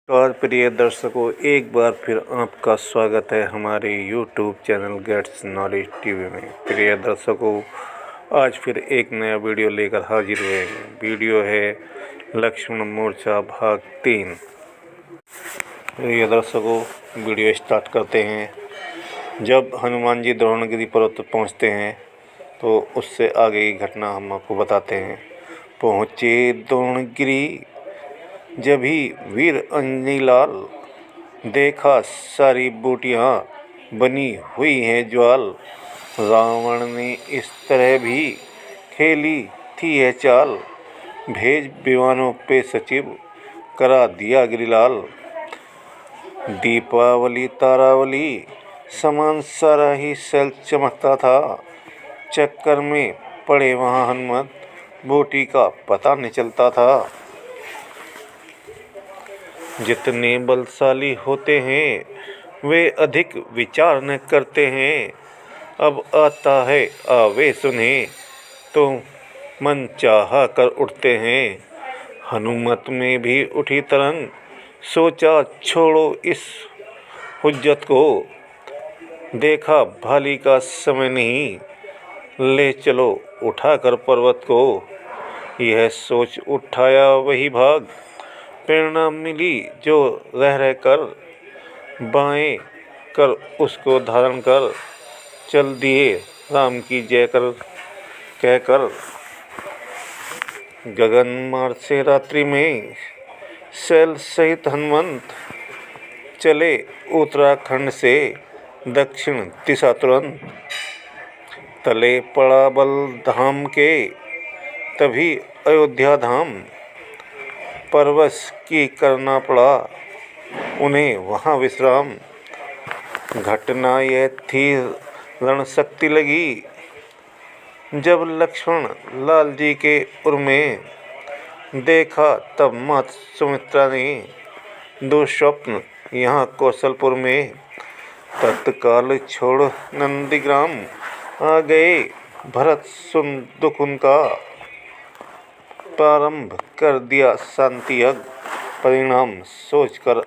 और प्रिय दर्शकों, एक बार फिर आपका स्वागत है हमारे YouTube channel gets knowledge TV में। प्रिय दर्शकों, आज फिर एक नया वीडियो लेकर हाजिर हुए हैं। वीडियो है लक्ष्मण मोर्चा भाग 3। प्रिय दर्शकों, वीडियो स्टार्ट करते हैं। जब हनुमान जी द्रोणगिरी पर्वत पहुँचते हैं तो उससे आगे की घटना हम आपको बताते हैं। पहुँचे द्रोणगिरी जब ही वीर अंजनी लाल, देखा सारी बूटियाँ बनी हुई हैं ज्वाल। रावण ने इस तरह भी खेली थी यह चाल, भेज विमानों पे सचिव करा दिया गिरिलाल। दीपावली तारावली समान सारा ही शैल चमकता था, चक्कर में पड़े वहाँ हनुमत, बूटी का पता नहीं चलता था। जितने बलशाली होते हैं वे अधिक विचार न करते हैं। अब आता है आवेश उन्हें तो मन चाहा कर उठते हैं। हनुमत में भी उठी तरंग, सोचा छोड़ो इस हुज्जत को। देखा भाली का समय नहीं, ले चलो उठाकर पर्वत को। यह सोच उठाया वही भाग, प्रेरणा मिली जो रह कर, बाएं कर उसको धारण कर। चल दिए राम की जय कर कहकर। गगन मार्ग से रात्रि में शैल सहित हनुमंत चले उत्तराखंड से दक्षिण दिशा तुरंत। तले पड़ा बल धाम के तभी अयोध्या धाम, परवश की करना पड़ा उन्हें वहाँ विश्राम। घटना यह थी रण शक्ति लगी, जब लक्ष्मण लाल जी के उर में देखा तब माता सुमित्रा ने दुःस्वप्न यहाँ कौशलपुर में। तत्काल छोड़ नंदीग्राम आ गए भरत, सुन दुख उनका प्रारंभ कर दिया शांति यज्ञ। परिणाम सोचकर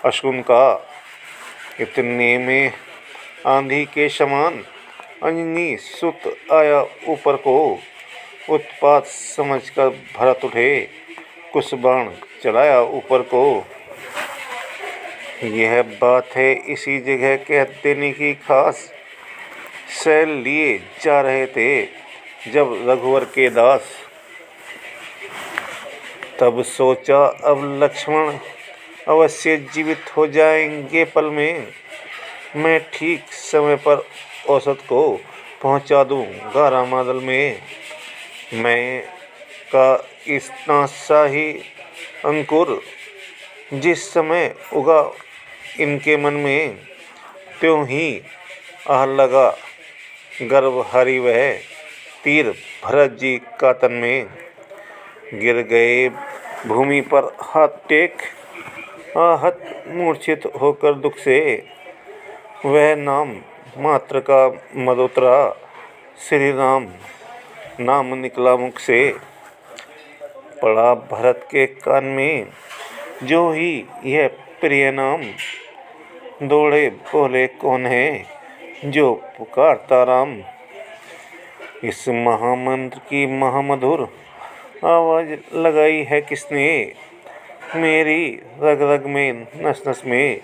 अशुन का। इतने में आंधी के समान अंजनी सुत आया ऊपर को। उत्पात समझकर भरत उठे, कुछ बाण चलाया ऊपर को। यह बात है इसी जगह कह देने की खास, शैल लिए जा रहे थे जब रघुवर के दास। तब सोचा अब लक्ष्मण अवश्य जीवित हो जाएंगे पल में। मैं ठीक समय पर औसत को पहुंचा दूंगा रामादल में। मैं का इतना शाही अंकुर जिस समय उगा इनके मन में, त्यों ही आह लगा गर्व हरि वह तीर भरत जी का तन में। गिर गए भूमि पर हाथ टेक, आहत मूर्छित होकर दुख से। वह नाम मात्र का मद उतरा, श्री राम नाम निकला मुख से। पड़ा भरत के कान में जो ही यह प्रिय नाम, दौड़े बोले कौन है जो पुकारता राम। इस महामंत्र की महामधुर आवाज लगाई है किसने, मेरी रग रग में नस नस में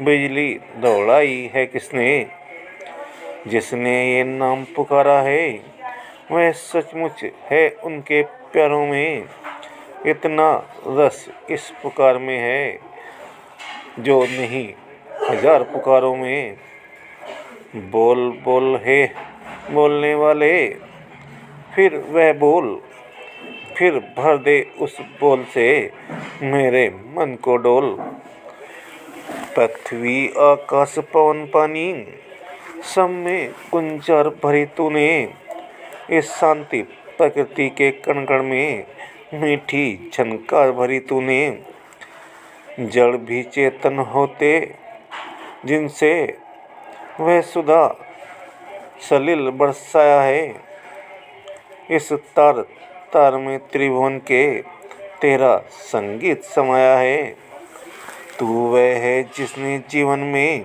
बिजली दौड़ाई है किसने। जिसने ये नाम पुकारा है वह सचमुच है उनके प्यारों में। इतना रस इस पुकार में है जो नहीं हजार पुकारों में। बोल बोल है बोलने वाले, फिर वह बोल, फिर भर दे उस बोल से मेरे मन को डोल। पृथ्वी आकाश पवन पानी सब में गुंजार भरी तूने। इस शांति प्रकृति के कण कण में मीठी झनकार भरी तूने। जड़ भी चेतन होते जिनसे वह सुधा सलिल बरसाया है। इस तार तार में त्रिभुवन के तेरा संगीत समाया है। तू वह है जिसने जीवन में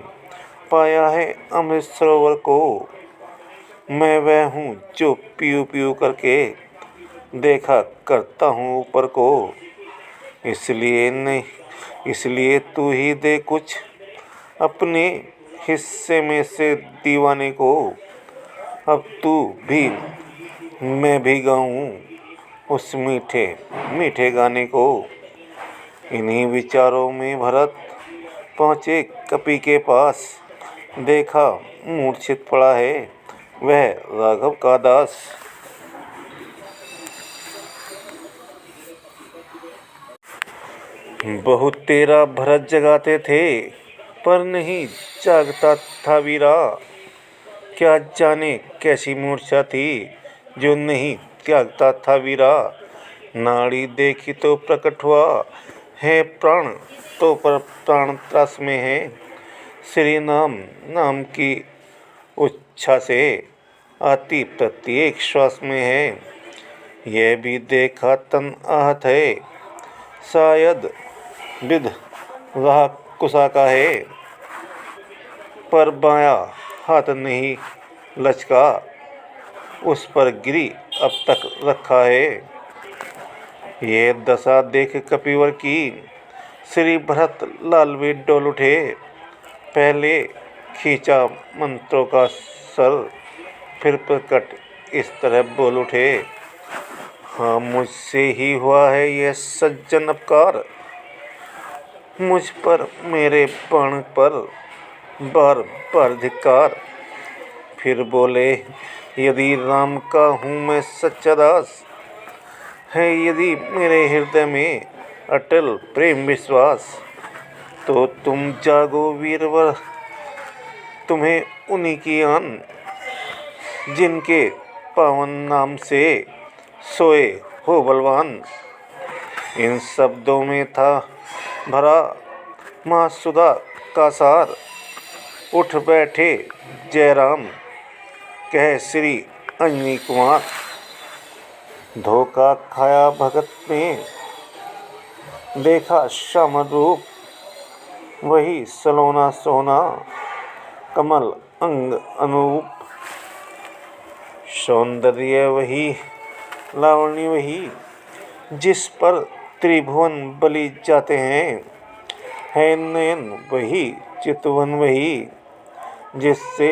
पाया है अमृत सरोवर को। मैं वह हूँ जो पीऊ पीऊ करके देखा करता हूँ ऊपर को। इसलिए नहीं, इसलिए तू ही दे कुछ अपने हिस्से में से दीवाने को। अब तू भी मैं भी गाऊं उस मीठे मीठे गाने को। इन्हीं विचारों में भरत पहुँचे कपि के पास। देखा मूर्छित पड़ा है वह राघव का दास। बहुत तेरा भरत जगाते थे पर नहीं जागता था वीरा। क्या जाने कैसी मूर्छा थी जो नहीं त्यागता था वीरा। नाड़ी देखी तो प्रकट हुआ है प्राण, तो पर प्राण त्रास में है। श्री नाम नाम की उच्छा से आती प्रत्येक श्वास में है। यह भी देखा तन आहत है, शायद विध वह कुशा का है। पर बायां हाथ नहीं लचका, उस पर गिरी अब तक रखा है। ये दशा देख कपिवर की श्री भरत लाल भी डोल उठे। पहले खींचा मंत्रों का सर, फिर प्रकट इस तरह बोल उठे। हाँ मुझसे ही हुआ है यह सज्जन अपकार, मुझ पर मेरे बाण पर बार बार धिक्कार। फिर बोले यदि राम का हूँ मैं सच्चा दास, है यदि मेरे हृदय में अटल प्रेम विश्वास। तो तुम जागो वीरवर, तुम्हें उन्हीं की आन, जिनके पावन नाम से सोए हो बलवान। इन शब्दों में था भरा माँ सुधा का सार। उठ बैठे जयराम कह श्री अंजनी कुमार। धोखा खाया भगत ने देखा श्याम रूप, वही सलोना सोना कमल अंग अनूप। सौंदर्य वही लावण्य वही, जिस पर त्रिभुवन बलि जाते हैं। है नयन वही चितवन वही, जिससे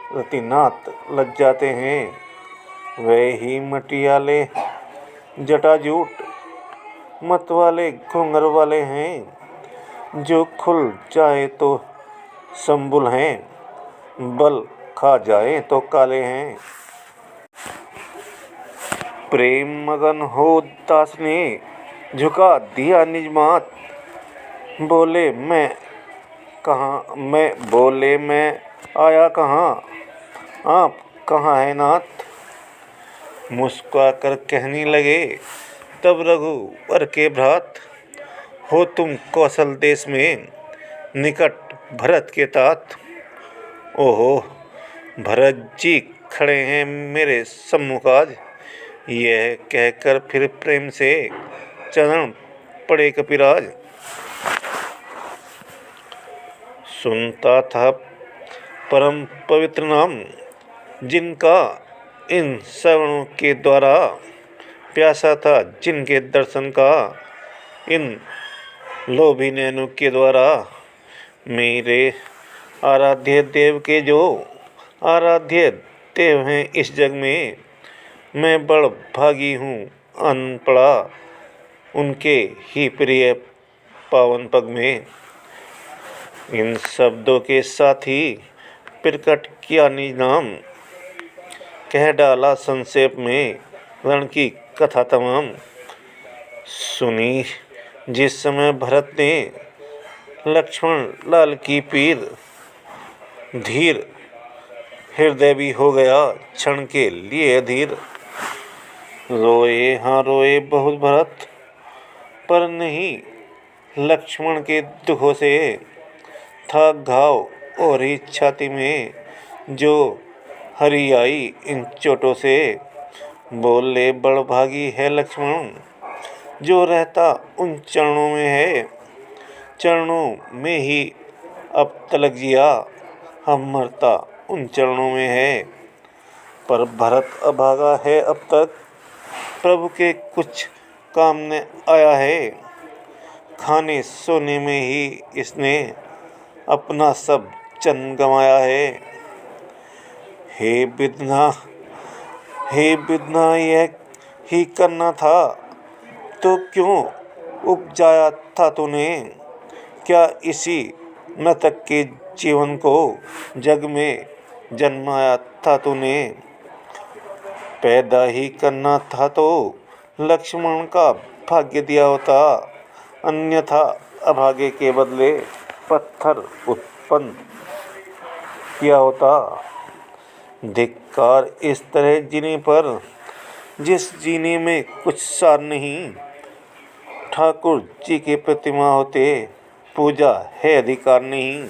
रतिनाथ लज जाते हैं। वे ही मटियाले जटाजूट मत वाले घूंघर वाले हैं। जो खुल जाए तो संबुल हैं, बल खा जाए तो काले हैं। प्रेम मगन हो दास ने झुका दिया निज मात। बोले मैं आया कहाँ, आप कहाँ है नाथ। मुस्कुरा कर कहने लगे तब रघुवर के भ्रात। हो तुम कौशल देश में निकट भरत के तात। ओहो भरत जी खड़े हैं मेरे सम्मुख आज। यह कहकर फिर प्रेम से चरण पड़े कपिराज। सुनता था परम पवित्र नाम, जिनका इन श्रवणों के द्वारा प्यासा था जिनके दर्शन का इन लोभी नैनों के द्वारा। मेरे आराध्य देव के जो आराध्य देव हैं इस जग में, मैं बड़ भागी हूँ अनपढ़ा उनके ही प्रिय पावन पग में। इन शब्दों के साथ ही प्रकट किया निज नाम, कह डाला संक्षेप में रण की कथा तमाम। सुनी जिस समय भरत ने लक्ष्मण लाल की पीर, धीर हृदय भी हो गया क्षण के लिए अधीर। रोए हाँ रोए बहुत भरत, पर नहीं लक्ष्मण के दुखों से। था घाव और ही छाती में जो हरी आई इन चोटों से। बोले बड़ भागी है लक्ष्मण, जो रहता उन चरणों में है, चरणों में ही अब तलक जिया, हम मरता उन चरणों में है। पर भरत अभागा है अब तक, प्रभु के कुछ काम न आया है। खाने सोने में ही इसने अपना सब चन गंवाया है। हे विधना, हे विधना, यह ही करना था तो क्यों उपजाया था तूने? क्या इसी मृतक के जीवन को जग में जन्माया था तूने? पैदा ही करना था तो लक्ष्मण का भाग्य दिया होता, अन्यथा अभागे के बदले पत्थर उत्पन्न किया होता। धिक्कार इस तरह जीने पर, जिस जीने में कुछ सार नहीं। ठाकुर जी की प्रतिमा होते पूजा है अधिकार नहीं।